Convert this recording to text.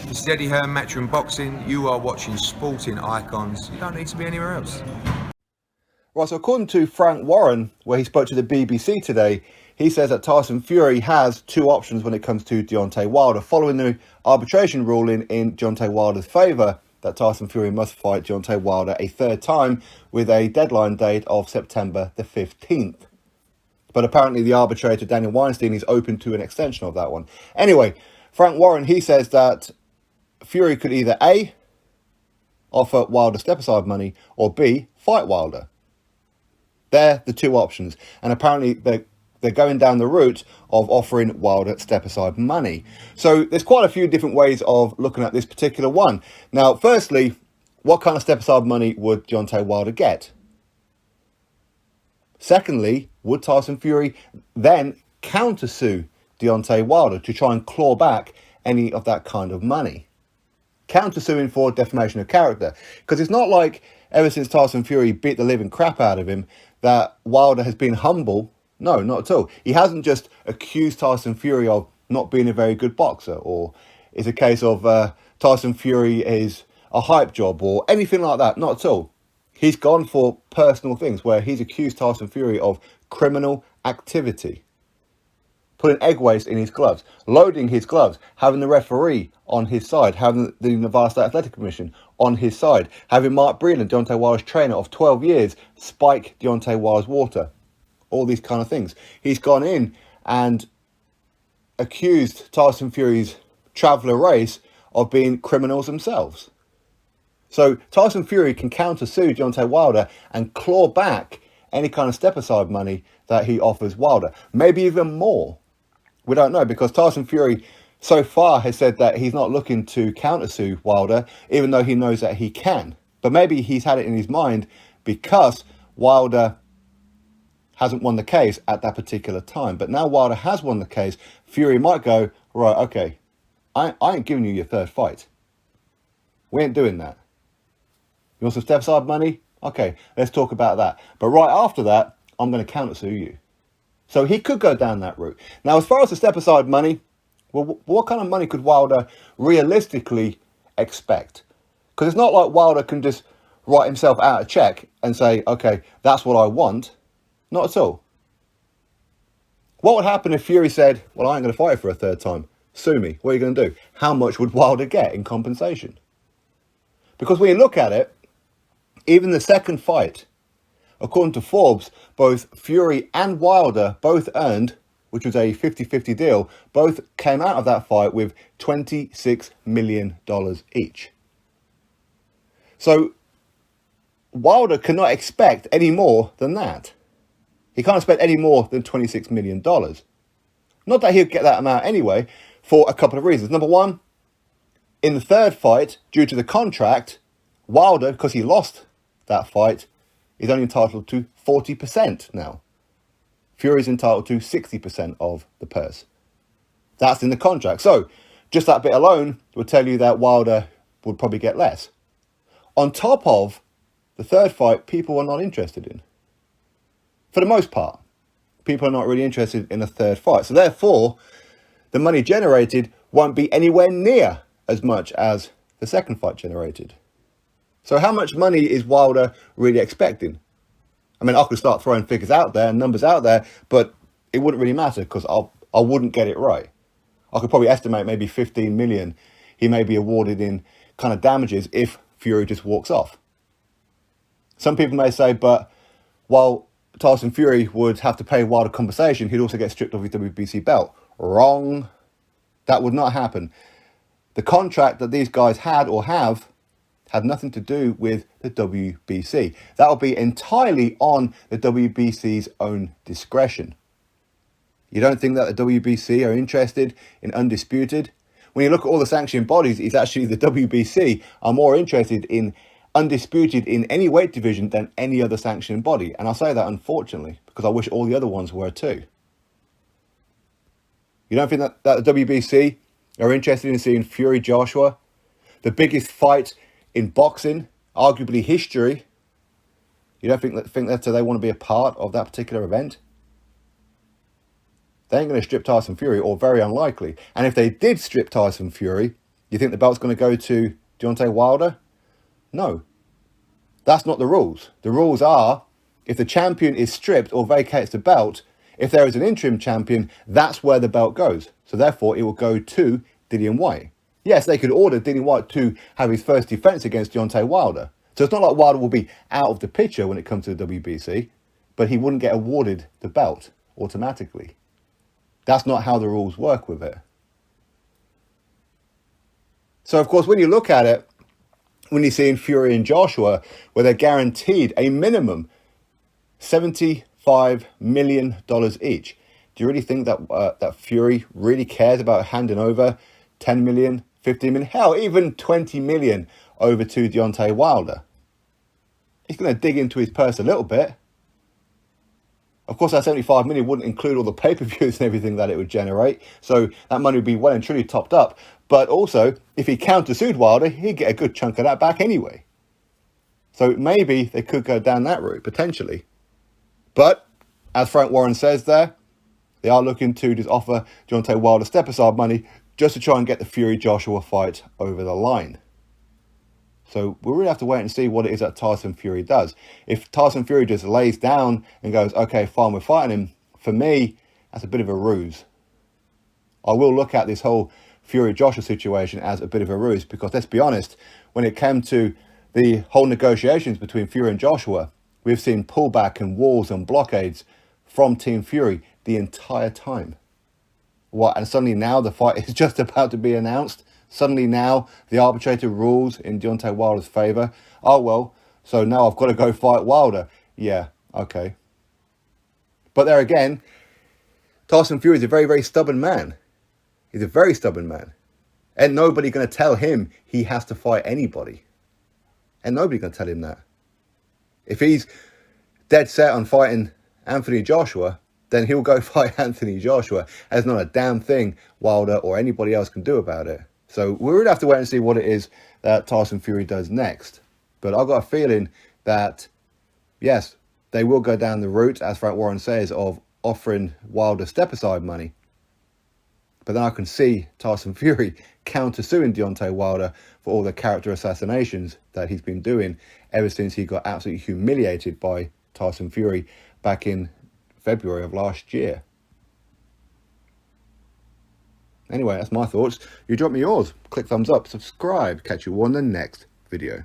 This is Eddie Hearn, Matchroom Boxing. You are watching Sporting Icons. You don't need to be anywhere else. Right, so according to Frank Warren, where he spoke to the BBC today, he says that Tyson Fury has two options when it comes to Deontay Wilder. Following the arbitration ruling in Deontay Wilder's favour, that Tyson Fury must fight Deontay Wilder a third time with a deadline date of September the 15th. But apparently the arbitrator, Daniel Weinstein, is open to an extension of that one. Anyway, Frank Warren, he says that Fury could either A, offer Wilder step-aside money, or B, fight Wilder. They're the two options. And apparently they're going down the route of offering Wilder step-aside money. So there's quite a few different ways of looking at this particular one. Now, firstly, what kind of step-aside money would Deontay Wilder get? Secondly, would Tyson Fury then counter-sue Deontay Wilder to try and claw back any of that kind of money? Counter-suing for defamation of character. Because it's not like ever since Tyson Fury beat the living crap out of him that Wilder has been humble. No, not at all. He hasn't just accused Tyson Fury of not being a very good boxer, or it's a case of Tyson Fury is a hype job or anything like that. Not at all. He's gone for personal things where he's accused Tyson Fury of criminal activity. Putting egg waste in his gloves, loading his gloves, having the referee on his side, having the Nevada State Athletic Commission on his side, having Mark Breland, Deontay Wilder's trainer of 12 years, spike Deontay Wilder's water. All these kind of things. He's gone in and accused Tyson Fury's traveller race of being criminals themselves. So Tyson Fury can counter-sue Deontay Wilder and claw back any kind of step-aside money that he offers Wilder. Maybe even more. We don't know, because Tyson Fury so far has said that he's not looking to counter-sue Wilder, even though he knows that he can. But maybe he's had it in his mind because Wilder hasn't won the case at that particular time. But now Wilder has won the case, Fury might go, right, okay, I ain't giving you your third fight. We ain't doing that. You want some step-aside money? Okay, let's talk about that. But right after that, I'm going to counter-sue you. So he could go down that route. Now, as far as the step-aside money, well, what kind of money could Wilder realistically expect? Because it's not like Wilder can just write himself out a check and say, okay, that's what I want. Not at all. What would happen if Fury said, well, I ain't going to fight you for a third time. Sue me. What are you going to do? How much would Wilder get in compensation? Because when you look at it, even the second fight, according to Forbes, both Fury and Wilder both earned, which was a 50-50 deal, both came out of that fight with $26 million each. So Wilder cannot expect any more than that. He can't expect any more than $26 million. Not that he'll get that amount anyway, for a couple of reasons. Number one, in the third fight, due to the contract, Wilder, because he lost that fight, is only entitled to 40% now. Fury's entitled to 60% of the purse. That's in the contract. So, just that bit alone would tell you that Wilder would probably get less. On top of the third fight, people are not interested in. For the most part, people are not really interested in a third fight. So therefore, the money generated won't be anywhere near as much as the second fight generated. So how much money is Wilder really expecting? I mean, I could start throwing figures out there and numbers out there, but it wouldn't really matter because I wouldn't get it right. I could probably estimate maybe 15 million he may be awarded in kind of damages if Fury just walks off. Some people may say, but while Tyson Fury would have to pay Wilder compensation, he'd also get stripped of his WBC belt. Wrong. That would not happen. The contract that these guys had or have had nothing to do with the WBC. That will be entirely on the WBC's own discretion. You don't think that the WBC are interested in undisputed? When you look at all the sanctioning bodies, it's actually the WBC are more interested in undisputed in any weight division than any other sanctioning body. And I say that unfortunately, because I wish all the other ones were too. You don't think that the WBC are interested in seeing Fury Joshua, the biggest fight in boxing, arguably history? You don't think that they want to be a part of that particular event? They ain't going to strip Tyson Fury, or very unlikely. And if they did strip Tyson Fury, You think the belt's going to go to Deontay Wilder? No. That's not the rules. The rules are, if the champion is stripped or vacates the belt, if there is an interim champion, that's where the belt goes. So therefore, it will go to Dillian Whyte. Yes, they could order Dillian Whyte to have his first defense against Deontay Wilder. So it's not like Wilder will be out of the picture when it comes to the WBC, but he wouldn't get awarded the belt automatically. That's not how the rules work with it. So, of course, when you look at it, when you're seeing Fury and Joshua, where they're guaranteed a minimum $75 million each, do you really think that that Fury really cares about handing over 10 million, 15 million, hell, even 20 million over to Deontay Wilder? He's going to dig into his purse a little bit. Of course, that 75 million wouldn't include all the pay-per-views and everything that it would generate. So that money would be well and truly topped up. But also, if he countersued Wilder, he'd get a good chunk of that back anyway. So maybe they could go down that route, potentially. But, as Frank Warren says there, they are looking to just offer Deontay Wilder step-aside money just to try and get the Fury-Joshua fight over the line. So we'll really have to wait and see what it is that Tyson Fury does. If Tyson Fury just lays down and goes, okay, fine, we're fighting him, for me, that's a bit of a ruse. I will look at this whole Fury-Joshua situation as a bit of a ruse because, let's be honest, when it came to the whole negotiations between Fury and Joshua, we've seen pullback and walls and blockades from Team Fury the entire time. What? And suddenly now the fight is just about to be announced? Suddenly now the arbitrator rules in Deontay Wilder's favour. Oh, well, so now I've got to go fight Wilder. Yeah, okay. But there again, Tyson Fury is a very, very stubborn man. He's a very stubborn man. And nobody's going to tell him he has to fight anybody. And nobody's going to tell him that. If he's dead set on fighting Anthony Joshua, then he'll go fight Anthony Joshua. There's not a damn thing Wilder or anybody else can do about it. So we'll really have to wait and see what it is that Tyson Fury does next. But I've got a feeling that, yes, they will go down the route, as Frank Warren says, of offering Wilder step-aside money. But then I can see Tyson Fury counter-suing Deontay Wilder for all the character assassinations that he's been doing ever since he got absolutely humiliated by Tyson Fury back in February of last year. Anyway, that's my thoughts. You drop me yours. Click thumbs up, subscribe. Catch you on the next video.